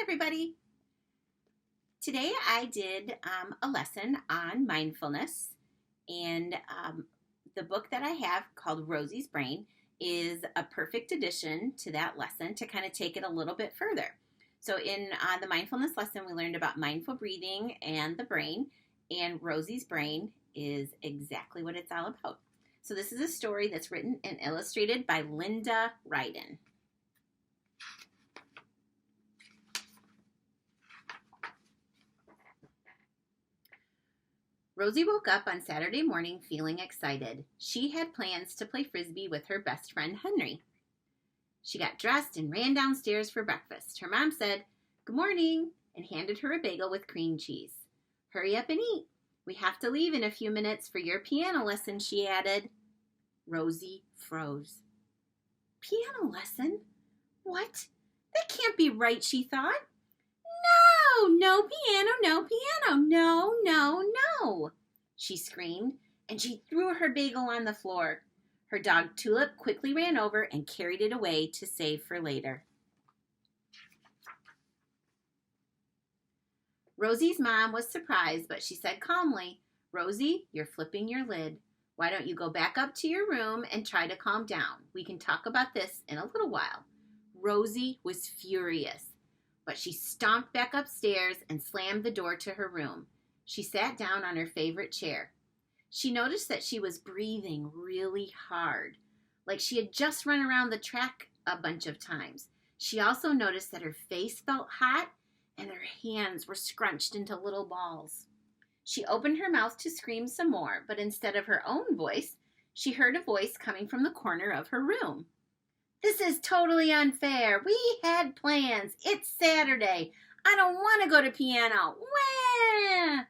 everybody. Today I did a lesson on mindfulness, and the book that I have called Rosie's Brain is a perfect addition to that lesson to kind of take it a little bit further. So in the mindfulness lesson, we learned about mindful breathing and the brain, and Rosie's Brain is exactly what it's all about. So this is a story that's written and illustrated by Linda Ryden. Rosie woke up on Saturday morning feeling excited. She had plans to play frisbee with her best friend Henry. She got dressed and ran downstairs for breakfast. Her mom said, "Good morning," and handed her a bagel with cream cheese. "Hurry up and eat. We have to leave in a few minutes for your piano lesson," she added. Rosie froze. Piano lesson? What? That can't be right, she thought. No piano, no piano, no, she screamed, and she threw her bagel on the floor. Her dog Tulip quickly ran over and carried it away to save for later. Rosie's mom was surprised, but she said calmly, "Rosie, you're flipping your lid. Why don't you go back up to your room and try to calm down? We can talk about this in a little while." Rosie was furious, but she stomped back upstairs and slammed the door to her room. She sat down on her favorite chair. She noticed that she was breathing really hard, like she had just run around the track a bunch of times. She also noticed that her face felt hot and her hands were scrunched into little balls. She opened her mouth to scream some more, but instead of her own voice, she heard a voice coming from the corner of her room. "This is totally unfair. We had plans. It's Saturday. I don't want to go to piano." Wah!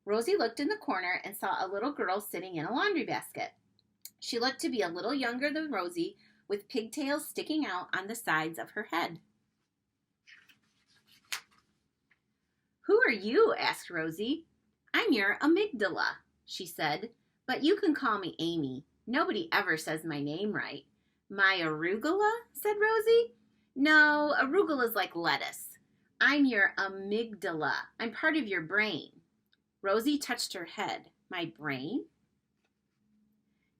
Rosie looked in the corner and saw a little girl sitting in a laundry basket. She looked to be a little younger than Rosie, with pigtails sticking out on the sides of her head. "Who are you?" asked Rosie. "I'm your amygdala," she said, "but you can call me Amy. Nobody ever says my name right." "My arugula?" said Rosie. "No, arugula's like lettuce. I'm your amygdala. I'm part of your brain." Rosie touched her head. "My brain?"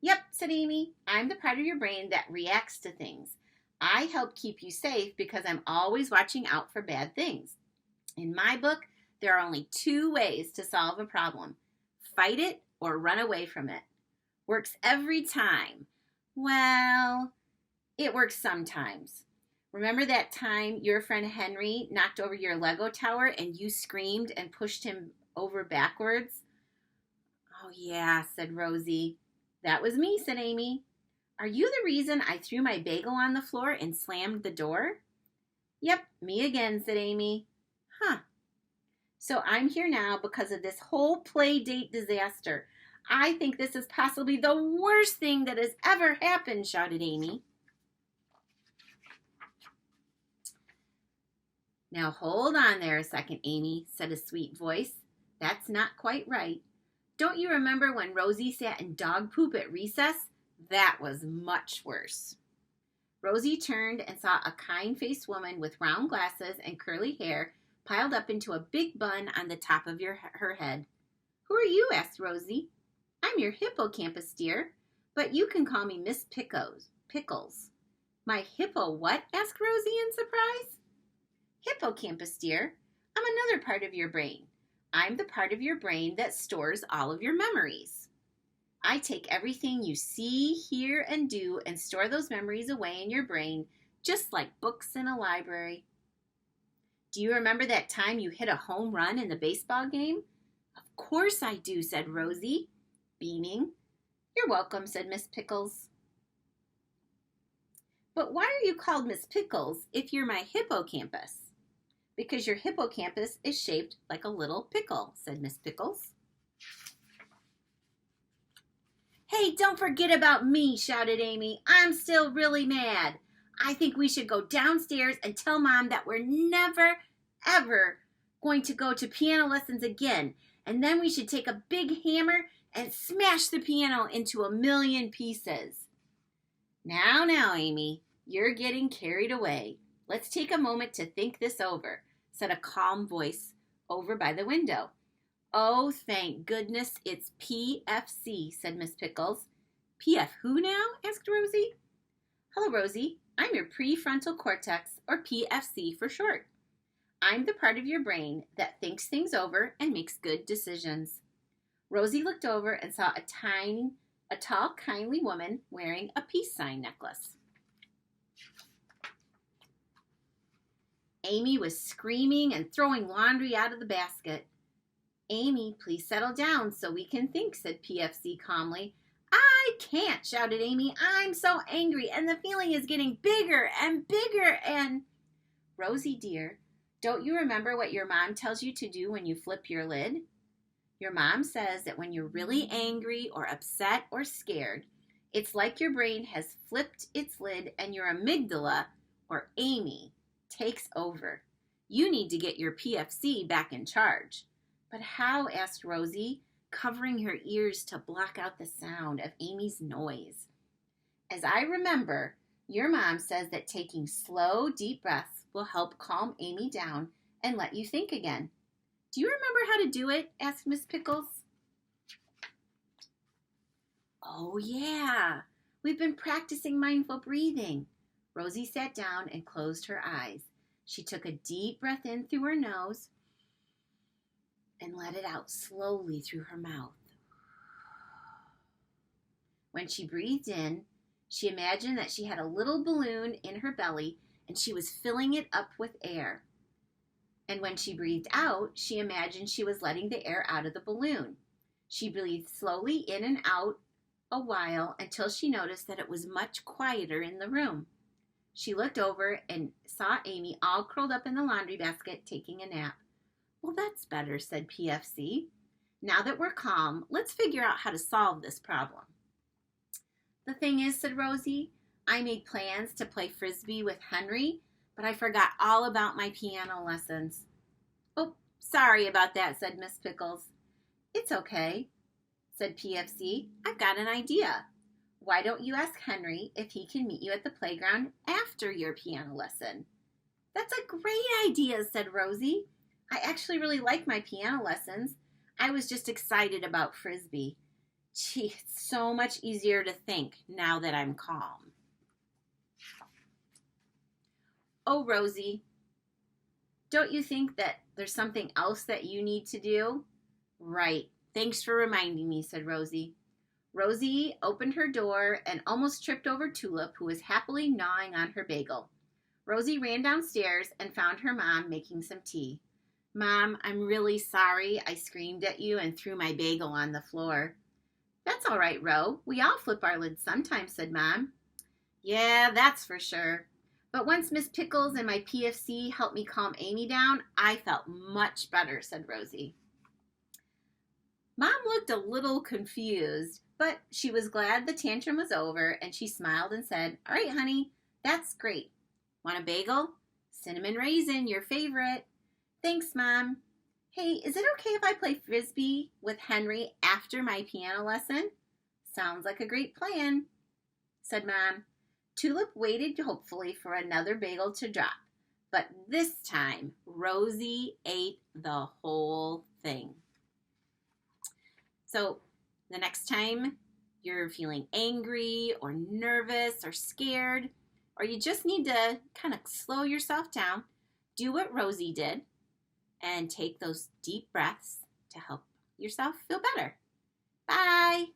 "Yep," said Amy. "I'm the part of your brain that reacts to things. I help keep you safe because I'm always watching out for bad things. In my book, there are only two ways to solve a problem: fight it or run away from it. Works every time. Well, it works sometimes. Remember that time your friend Henry knocked over your Lego tower and you screamed and pushed him over backwards?" "Oh, yeah," said Rosie. "That was me," said Amy. "Are you the reason I threw my bagel on the floor and slammed the door?" "Yep, me again," said Amy. "Huh. So I'm here now because of this whole play date disaster. I think this is possibly the worst thing that has ever happened," shouted Amy. "Now hold on there a second, Amy," said a sweet voice. "That's not quite right. Don't you remember when Rosie sat in dog poop at recess? That was much worse." Rosie turned and saw a kind-faced woman with round glasses and curly hair piled up into a big bun on the top of her head. "Who are you?" asked Rosie. "I'm your hippocampus, dear, but you can call me Miss Pickles." "My hippo what?" asked Rosie in surprise. "Hippocampus, dear. I'm another part of your brain. I'm the part of your brain that stores all of your memories. I take everything you see, hear, and do and store those memories away in your brain, just like books in a library." "Do you remember that time you hit a home run in the baseball game?" "Of course I do," said Rosie, beaming. "You're welcome," said Miss Pickles. "But why are you called Miss Pickles if you're my hippocampus?" "Because your hippocampus is shaped like a little pickle," said Miss Pickles. "Hey, don't forget about me," shouted Amy. "I'm still really mad. I think we should go downstairs and tell Mom that we're never, ever going to go to piano lessons again. And then we should take a big hammer and smash the piano into a million pieces." Now, Amy, you're getting carried away. Let's take a moment to think this over. said a calm voice over by the window. Oh, thank goodness it's PFC, said Miss Pickles. PF who now? Asked Rosie. Hello, Rosie. I'm your prefrontal cortex, or PFC for short. I'm the part of your brain that thinks things over and makes good decisions. Rosie looked over and saw a tall, kindly woman wearing a peace sign necklace. Amy was screaming and throwing laundry out of the basket. Amy, please settle down so we can think, said PFC calmly. I can't, shouted Amy. I'm so angry, and the feeling is getting bigger and bigger and... Rosie, dear, don't you remember what your mom tells you to do when you flip your lid? Your mom says that when you're really angry or upset or scared, it's like your brain has flipped its lid and your amygdala, or Amy, takes over. You need to get your PFC back in charge. But how? Asked Rosie, covering her ears to block out the sound of Amy's noise. As I remember, your mom says that taking slow, deep breaths will help calm Amy down and let you think again. Do you remember how to do it? Asked Miss Pickles. Oh, yeah. We've been practicing mindful breathing. Rosie sat down and closed her eyes. She took a deep breath in through her nose and let it out slowly through her mouth. When she breathed in, she imagined that she had a little balloon in her belly and she was filling it up with air. And when she breathed out, she imagined she was letting the air out of the balloon. She breathed slowly in and out a while until she noticed that it was much quieter in the room. She looked over and saw Amy all curled up in the laundry basket taking a nap. Well, that's better, said PFC. Now that we're calm, let's figure out how to solve this problem. The thing is, said Rosie, I made plans to play Frisbee with Henry, but I forgot all about my piano lessons. Oh, sorry about that, said Miss Pickles. It's okay, said PFC. I've got an idea. Why don't you ask Henry if he can meet you at the playground after your piano lesson? That's a great idea, said Rosie. I actually really like my piano lessons. I was just excited about Frisbee. Gee, it's so much easier to think now that I'm calm. Oh, Rosie, don't you think that there's something else that you need to do? Right. Thanks for reminding me, said Rosie. Rosie opened her door and almost tripped over Tulip, who was happily gnawing on her bagel. Rosie ran downstairs and found her mom making some tea. Mom, I'm really sorry I screamed at you and threw my bagel on the floor. That's all right, Ro. We all flip our lids sometimes, said Mom. Yeah, that's for sure. But once Miss Pickles and my PFC helped me calm Amy down, I felt much better, said Rosie. Mom looked a little confused, but she was glad the tantrum was over, and she smiled and said, all right, honey, that's great. Want a bagel? Cinnamon raisin, your favorite. Thanks, Mom. Hey, is it okay if I play Frisbee with Henry after my piano lesson? Sounds like a great plan, said Mom. Tulip waited hopefully for another bagel to drop, but this time Rosie ate the whole thing. So the next time you're feeling angry or nervous or scared, or you just need to kind of slow yourself down, do what Rosie did and take those deep breaths to help yourself feel better. Bye.